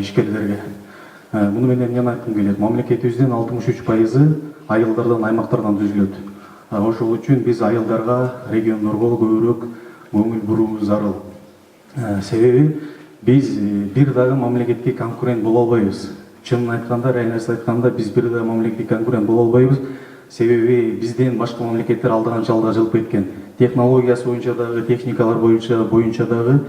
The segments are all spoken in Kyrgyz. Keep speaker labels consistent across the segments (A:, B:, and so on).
A: ишкерлерге. Муну менен эмне айткым келет? Мамлекетибиздин 63% айылдардан, аймактардан түзүлөт. Ошол үчүн биз айылдарга, региондорго көбүрөөк көңүл буруубуз зарыл. Себеби биз бир дагы мамлекетке конкурент боло албайбыз. Чынын айтканда, реальность айтканда биз бир дагы мамлекетке конкурент боло албайбыз. Себеби бизден башка мамлекеттер алдыганча алда жылып кеткен. Технологиясы боюнча дагы, техникалар боюнча дагы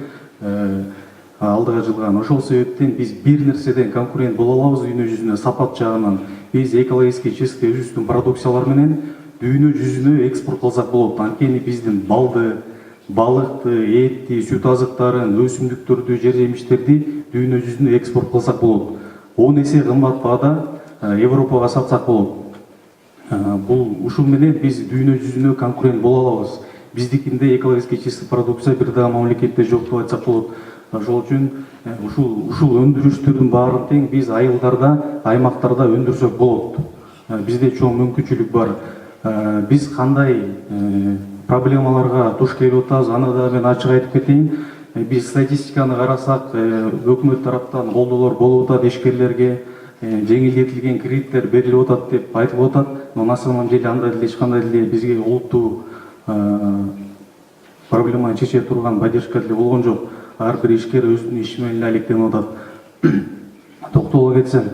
A: алдыга жылган. Ошол себептен биз бир нерседен конкурент боло алабыз дүйнө жүзүнө сапат жагынан. Биз экологически чистый өзүбүздүн продукциялар менен дүйнө жүзүнө экспорт кылсак болот. Анткени биздин балды, балыкты, этти, сүт азыктарын, өсүмдүктөрдү, жер жемиштерди дүйнө жүзүнө экспорт кылсак болот. 10 эсе кымбат баада Европага сатсак болот. Ушул менен биз дүйнө жүзүнө конкурент боло алабыз. Биздикинде экологически чистый продукция бир дагы мамлекетте жок деп айтсак болот. Ошол үчүн ушул өндүрүштөрдүн баарын тең биз айылдарда, аймактарда өндүрсөк болот. Бизде чоң мүмкүнчүлүк бар. Биз кандай проблемаларга туш келип атабыз, аны да мен ачык айтып кетейин. Биз статистиканы карасак, өкмөт тараптан колдоолор болуп атат, ишкерлерге жеңилдетилген кредиттер берилип атат деп айтылып атат. Но на самом деле андай деле эч кандай деле бизге олуттуу проблеманы чече турган поддержка деле болгон жок. Ар бир ишкер өзүнүн иши менен эле алектенип атат. Токтоло кетсем,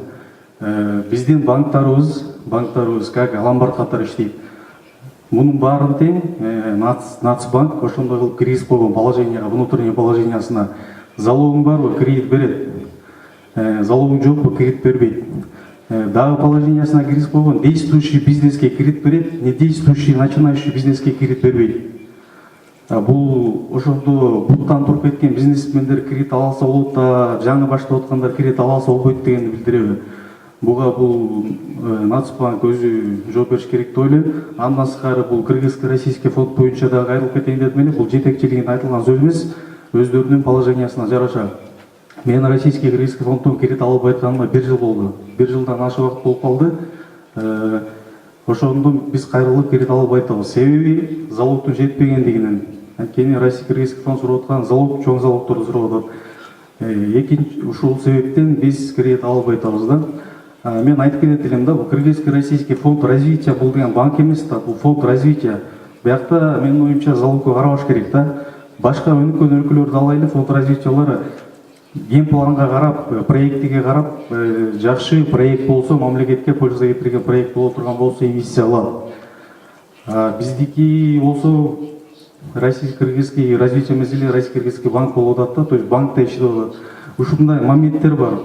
A: биздин банктарыбыз как ломбард катары иштейт. Мунун баарын тең Нацбанк ошондой кылып киргизип койгон положенияга, внутренний положениясына. Залогуң барбы, кредит берет. Залогуң жокпу, кредит бербейт. Дагы положениясына киргизип койгон, действующий бизнеске кредит берет, не действующий начинающий бизнеске кредит бербейт. Бул ошондо буттан туруп кеткен бизнесмендер кредит ала алса болот да, жаңы баштап аткандар кредит ала алса болбойт дегенди билдиреби? Буга бул Нацбанк өзү жооп бериш керек деп ойлойм. Андан сырткары бул кыргызско-российский фонд боюнча дагы кайрылып кетейин дедим эле. Бул жетекчилигинде айтылган сөз эмес, өздөрүнүн положениясына жараша. Мен российский кыргызский фонддон кредит алып айтканыма 1 жыл болду. 1 жылдан ашык убакыт болуп калды. Ошондон биз кайрылып кредит алып айтабыз. Себеби залогдун жетпегендигинен. Анткени Россия кыргызский фонд сурап аткан залог, чоң залогдорду сурап атат. Экинчи ушул себептен биз кредит алып айтабыз да. Мен айтып кетет элем да, бул кыргызско-российский фонд развития бул деген банк эмес да, бул фонд развития. Биякта менин оюмча залогко карабаш керек да. Башка өнүккөн өлкөлөрдү алайлы, фонд развитиялары геймпланга карап, проектиге карап, жакшы проект болсо, мамлекетке польза кетирген проект боло турган болсо инвестиция алат. Биздики болсо российско-кыргызский развитие меселе российско-кыргызский банк болуп атат да, то есть банкта иштеп атат. Ушундай моменттер бар.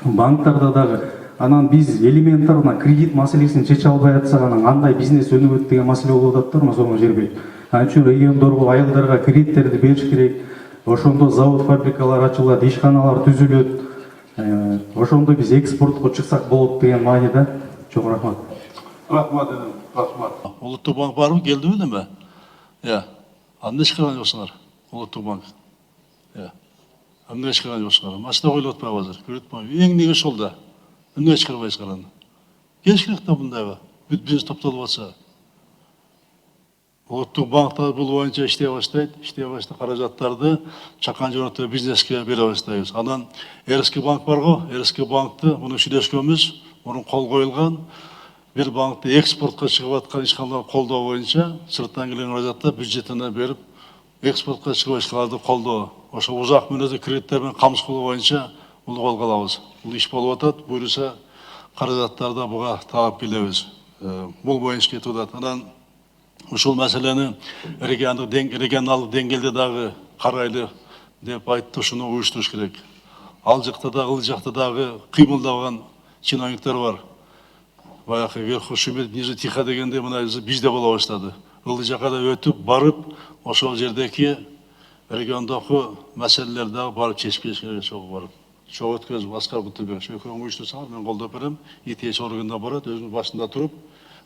A: Банктарда дагы анан биз элементарно кредит маселесин чече албай атсак, анан кандай бизнес өнүгөт деген маселе болуп атат да, мына жербейт. Ал үчүн региондорго, айылдарга кредиттерди бериш керек. Ошондо завод, фабрикалар ачылат, ишканалар түзүлөт. Ошондо биз экспортко чыксак болот деген мааниде. Чоң рахмат.
B: Рахмат. Улуттук банк барбы, келдиби неме? Анда эч кылган жоксуңар. Улуттук банк. Анда эч кылган жоксуңар. Машина коюлуп атпайбы азыр? Көрүп атпайбы? Эң негизи ошол да. Эмне эч кылбайсыңар анда? Келиш керек да мындайга. Бүт бизнес топтолуп атса. Улуттук банктар бул боюнча иштей баштайт, каражаттарды чакан жөнөтө бизнеске бере баштайбыз. Анан Эрский банк барго, Эрский банкты муну сүйлөшкөнбүз, муну кол коюлган. Бир банкты экспортко чыгып аткан ишканаларды колдоо боюнча сырттан келген каражатты бюджетине берип, экспортко чыгып ишканаларды колдоо. Ошо узак мүнөздүү кредиттер менен камсыз кылуу боюнча муну колго алабыз. Бул иш болуп атат, буюрса каражаттарды буга таап келебиз. Бул боюнча кетип атат. Анан ушул маселени регионалдык деңгээлде дагы карайлы деп айтты, ушуну уюштуруш керек. Ал жакта дагы, ыл жакта дагы кыймылдаган чиновниктер бар. Баягы верху шумит, низу тихо дегенде мына бизде боло баштады. Ыл жака да өтүп, барып, ошол жердеки региондогу маселелерди дагы барып чечип келиш керек, чогуу барып. Чогуу өткөзүп, Аскар Кутулбек, экөөңүз уюштурсаңар, мен колдоп берем. ИТС органына барат, өзүңүз башында туруп,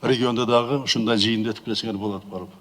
B: регионда дагы ушундай жыйынды өтүп келсеңер болот барып.